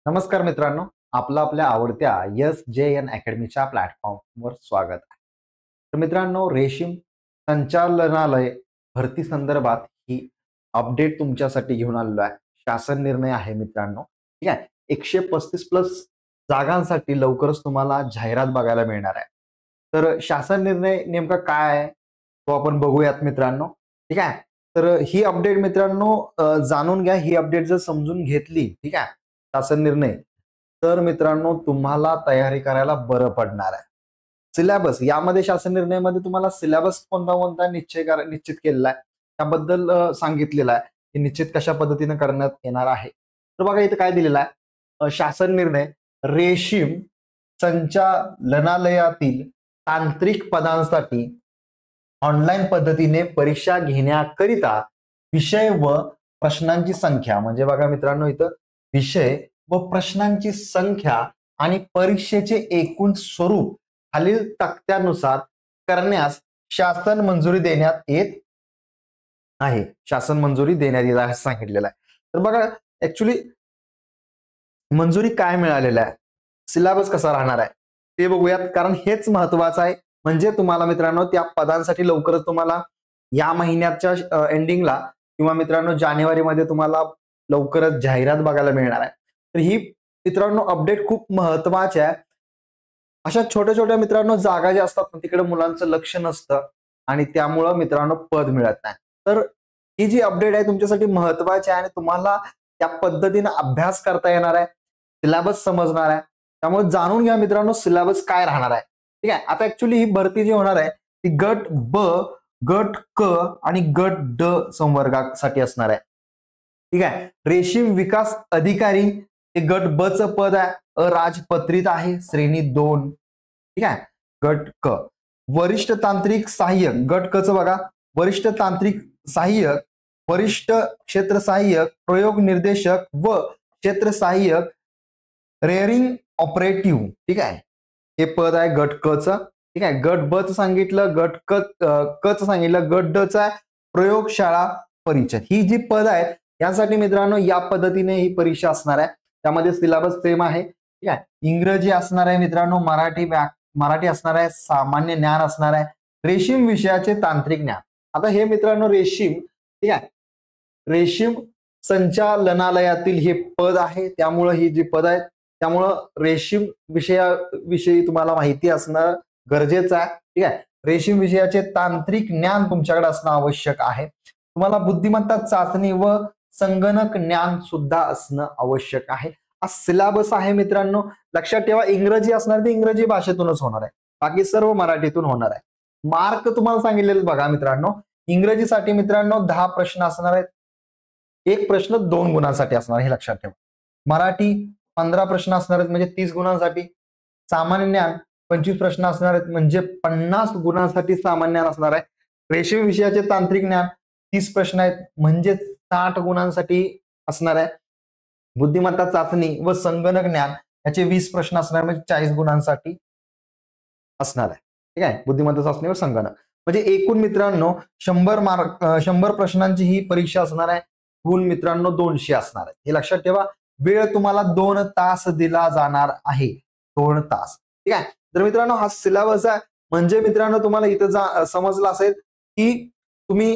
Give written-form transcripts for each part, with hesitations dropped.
नमस्कार मित्रांनो, आपलं आपल्या आवडत्या एस.जे.एन. अकॅडमीच्या प्लॅटफॉर्मवर स्वागत आहे. तर मित्रांनो, रेशीम संचालनालय भरती संदर्भात ही अपडेट तुमच्यासाठी घेऊन आलेलो आहे. शासन निर्णय आहे मित्रांनो. ठीक आहे. 135 प्लस जागांसाठी लवकरच तुम्हाला जाहिरात बघायला मिळणार आहे. तर शासन निर्णय नेमका काय आहे? तो आपण बघूयात मित्रांनो. ठीक आहे. तर ही अपडेट मित्रांनो जाणून घ्या. ही अपडेट जर समजून घेतली, ठीक आहे, शासन निर्णय, तर मित्रांनो तुम्हाला तयारी करायला बरं पडणार आहे. सिलेबस यामध्ये शासन निर्णयामध्ये तुम्हाला सिलेबस कोणता कोणता निश्चित केलेला आहे त्याबद्दल सांगितलेलं आहे की निश्चित कशा पद्धतीने करण्यात येणार आहे. तर बघा इथे काय दिलेलं आहे, शासन निर्णय रेशीम संचालनालयातील तांत्रिक पदांसाठी ऑनलाईन पद्धतीने परीक्षा घेण्याकरिता विषय व प्रश्नांची संख्या, म्हणजे बघा मित्रांनो इथं विषय व प्रश्नांची संख्या आणि परीक्षेचे एकूण स्वरूप खालील तक्त्यानुसार करण्यास शासन मंजुरी देण्यात येत आहे. शासन मंजुरी देण्यात येत आहे असं सांगितलेलं आहे. तर बघा ऍक्च्युली मंजुरी काय मिळालेलं आहे, सिलेबस कसा राहणार आहे ते बघूयात, कारण हेच महत्वाचं आहे. म्हणजे तुम्हाला मित्रांनो त्या पदांसाठी लवकरच तुम्हाला या महिन्याच्या एंडिंगला किंवा मित्रांनो जानेवारीमध्ये तुम्हाला लवकरच जाहिरात बघायला मिळणार आहे. तर ही मित्रांनो अपडेट खूप महत्वाची आहे. अशा छोट्या छोट्या मित्रांनो जागा ज्या असतात तिकडे मुलांचं लक्ष नसतं आणि त्यामुळं मित्रांनो पद मिळत नाही. तर ही जी अपडेट आहे तुमच्यासाठी महत्वाची आहे आणि तुम्हाला त्या पद्धतीने अभ्यास करता येणार आहे, सिलेबस समजणार आहे. त्यामुळे जाणून घ्या मित्रांनो सिलेबस काय राहणार आहे. ठीक आहे. आता ऍक्च्युली ही भरती जी होणार आहे ती गट ब, गट क आणि गट ड संवर्गासाठी असणार आहे. ठीक आहे. रेशीम विकास अधिकारी हे गट ब च पद आहे, अराजपत्रित आहे, श्रेणी 2. ठीक आहे. गट क वरिष्ठ तांत्रिक सहाय्यक, गट क च बघा वरिष्ठ तांत्रिक सहाय्यक, वरिष्ठ क्षेत्र सहाय्यक, प्रयोग निर्देशक व क्षेत्र सहाय्यक, रेअरिंग ऑपरेटिव्ह. ठीक आहे. हे पद आहे गट क च. ठीक आहे. गट ब च सांगितलं, गट क च सांगितलं, गट ड च आहे प्रयोगशाळा परिचय. ही जी पद आहेत यासाठी मित्रांनो या पद्धतीने ही परीक्षा असणार आहे. त्यामध्ये सिलेबस सेम आहे. ठीक आहे. इंग्रजी असणार आहे मित्रांनो, मराठी असणार आहे, सामान्य ज्ञान असणार आहे, रेशीम विषयाचे तांत्रिक ज्ञान. आता हे मित्रांनो रेशीम, ठीक आहे, रेशीम संचालनालयातील हे पद आहे, त्यामुळं ही जी पद आहेत त्यामुळं रेशीम विषयाविषयी तुम्हाला माहिती असणं गरजेचं आहे. ठीक आहे. रेशीम विषयाचे तांत्रिक ज्ञान तुमच्याकडे असणं आवश्यक आहे. तुम्हाला बुद्धिमत्ता चाचणी व संगणक ज्ञान सुद्धा असणं आवश्यक आहे. हा सिलेबस आहे मित्रांनो. लक्षात ठेवा इंग्रजी असणार ते इंग्रजी भाषेतूनच होणार आहे, बाकी सर्व मराठीतून होणार आहे. मार्क तुम्हाला सांगितलेले बघा मित्रांनो, इंग्रजीसाठी मित्रांनो 10 प्रश्न असणार आहेत, एक प्रश्न 2 गुणांसाठी असणार हे लक्षात ठेवा. मराठी 15 प्रश्न असणार आहेत म्हणजे 30 गुणांसाठी. सामान्य ज्ञान 25 प्रश्न असणार आहेत म्हणजे 50 गुणांसाठी सामान्य ज्ञान असणार आहे. रेशीम विषयाचे तांत्रिक ज्ञान 30 प्रश्न आहेत म्हणजे 60 गुणांसाठी असणार आहे. बुद्धिमत्ता चाचणी व संगणक ज्ञान याचे 20 प्रश्न असणार म्हणजे 40 गुणांसाठी असणार आहे. ठीक आहे. बुद्धिमत्ता चाचणी व संगणक म्हणजे एकूण मित्रांनो 100 प्रश्नांची ही परीक्षा असणार आहे. गुण मित्रांनो 200 असणार आहे हे लक्षात ठेवा. वेळ तुम्हाला 2 तास दिला जाणार आहे, 2 तास. ठीक आहे. तर मित्रांनो हा सिलेबस आहे. म्हणजे मित्रांनो तुम्हाला इथं समजलं असेल की तुम्ही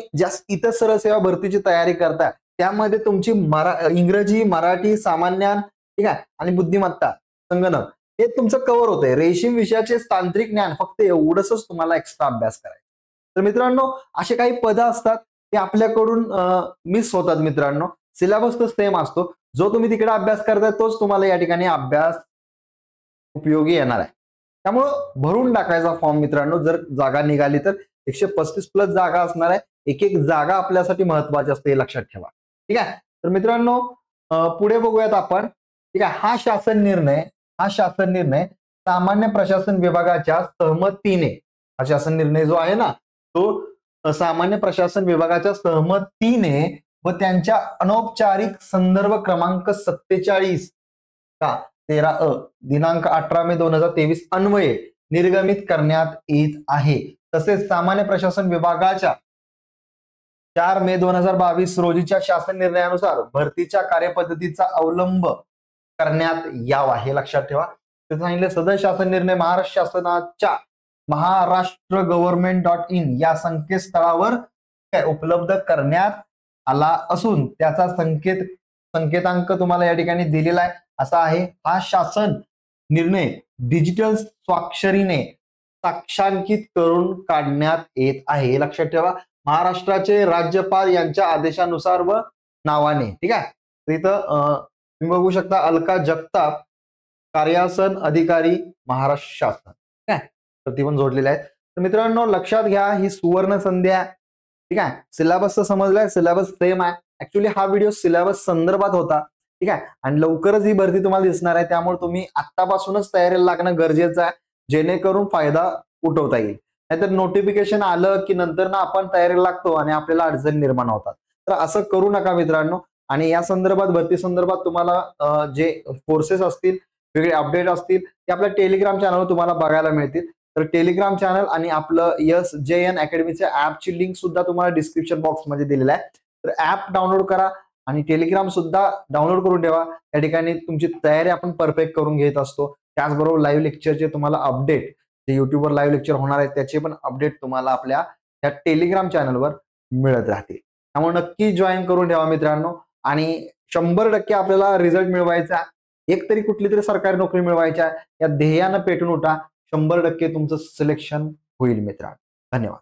इतर सरळ सेवा भरतीची तयारी करताय त्यामध्ये तुमची इंग्रजी, मराठी, सामान्य ज्ञान, ठीक आहे, आणि बुद्धिमत्ता, संगणक हे तुमचं कव्हर होतंय. रेशीम विषयाचे तांत्रिक ज्ञान फक्त एवढंच तुम्हाला एक्स्ट्रा अभ्यास करायचा. तर मित्रांनो असे काही पद असतात ते आपल्याकडून मिस होतात मित्रांनो. सिलेबस तर सेम असतो, जो तुम्ही तिकडे अभ्यास करताय तोच तुम्हाला या ठिकाणी अभ्यास उपयोगी येणार आहे. त्यामुळं भरून टाकायचा फॉर्म मित्रांनो. जर जागा निघाली तर 135 प्लस जागा असणार आहे. एक एक जागा आपल्यासाठी महत्वाची असते हे लक्षात ठेवा. ठीक आहे. तर मित्रांनो पुढे बघूयात आपण. ठीक आहे. हा शासन निर्णय सामान्य प्रशासन विभागाच्या सहमतीने, हा शासन निर्णय जो आहे ना तो सामान्य प्रशासन विभागाच्या सहमतीने व त्यांच्या अनौपचारिक संदर्भ क्रमांक 47 का 13 दिनांक 18 मे 2023 अन्वये निर्गमित करण्यात येत आहे. तसेच सामान्य प्रशासन विभागाच्या 4 मे 2022 रोजीच्या शासन निर्णयानुसार भरतीच्या कार्यपद्धतीचा अवलंब करण्यात यावा हे लक्षात ठेवा. ते सांगितले सदर शासन निर्णय महाराष्ट्र शासनाच्या महाराष्ट्रगव्हर्नमेंट.in या संकेतस्थळावर उपलब्ध करण्यात आला असून त्याचा संकेतांक तुम्हाला या ठिकाणी दिलेला आहे. असा आहे, हा शासन निर्णय डिजिटल स्वाक्षरीने साक्षांकित करून काढण्यात येत आहे हे लक्षात ठेवा. महाराष्ट्राचे राज्यपाल यांच्या आदेशानुसार व नावाने. ठीक आहे. तर इथं तुम्ही बघू शकता अलका जगताप कार्यासन अधिकारी महाराष्ट्र शासन. ठीक आहे. तर ती पण जोडलेली आहेत. तर मित्रांनो लक्षात घ्या, ही सुवर्ण संधी आहे. ठीक आहे. सिलेबस तर समजलाय, सिलेबस सेम आहे. ऍक्च्युली हा व्हिडिओ सिलेबस संदर्भात होता. ठीक आहे. आणि लवकरच ही भरती तुम्हाला दिसणार आहे, त्यामुळे तुम्ही आतापासूनच तयारीला लागणं गरजेचं आहे, जेणेकरून फायदा उठवता येईल. नाहीतर नोटिफिकेशन आलं की नंतर ना आपण तयारीला लागतो आणि आपल्याला अडचणी निर्माण होतात. तर असं करू नका मित्रांनो. आणि या संदर्भात भरती संदर्भात तुम्हाला जे कोर्सेस असतील, वेगळे अपडेट असतील, ते आपल्या टेलिग्राम चॅनलवर तुम्हाला बघायला मिळतील. तर टेलिग्राम चॅनल आणि आपलं SJN अकॅडमीच्या ऍपची लिंक सुद्धा तुम्हाला डिस्क्रिप्शन बॉक्समध्ये दिलेला आहे. तर ऍप डाउनलोड करा आणि टेलिग्राम सुद्धा डाउनलोड करून ठेवा. त्या ठिकाणी तुमची तयारी आपण परफेक्ट करून घेत असतो. त्याचबरोबर लाईव्ह लेक्चरचे तुम्हाला अपडेट, जे युट्यूबवर लाईव्ह लेक्चर होणार आहेत त्याचे पण अपडेट तुम्हाला आपल्या त्या टेलिग्राम चॅनलवर मिळत राहतील. त्यामुळे नक्की जॉईन करून ठेवा मित्रांनो. आणि 100% आपल्याला रिझल्ट मिळवायचा, एक तरी कुठली तरी सरकारी नोकरी मिळवायच्या या ध्येयानं पेटून उठा. 100% तुमचं सिलेक्शन होईल मित्रांनो. धन्यवाद.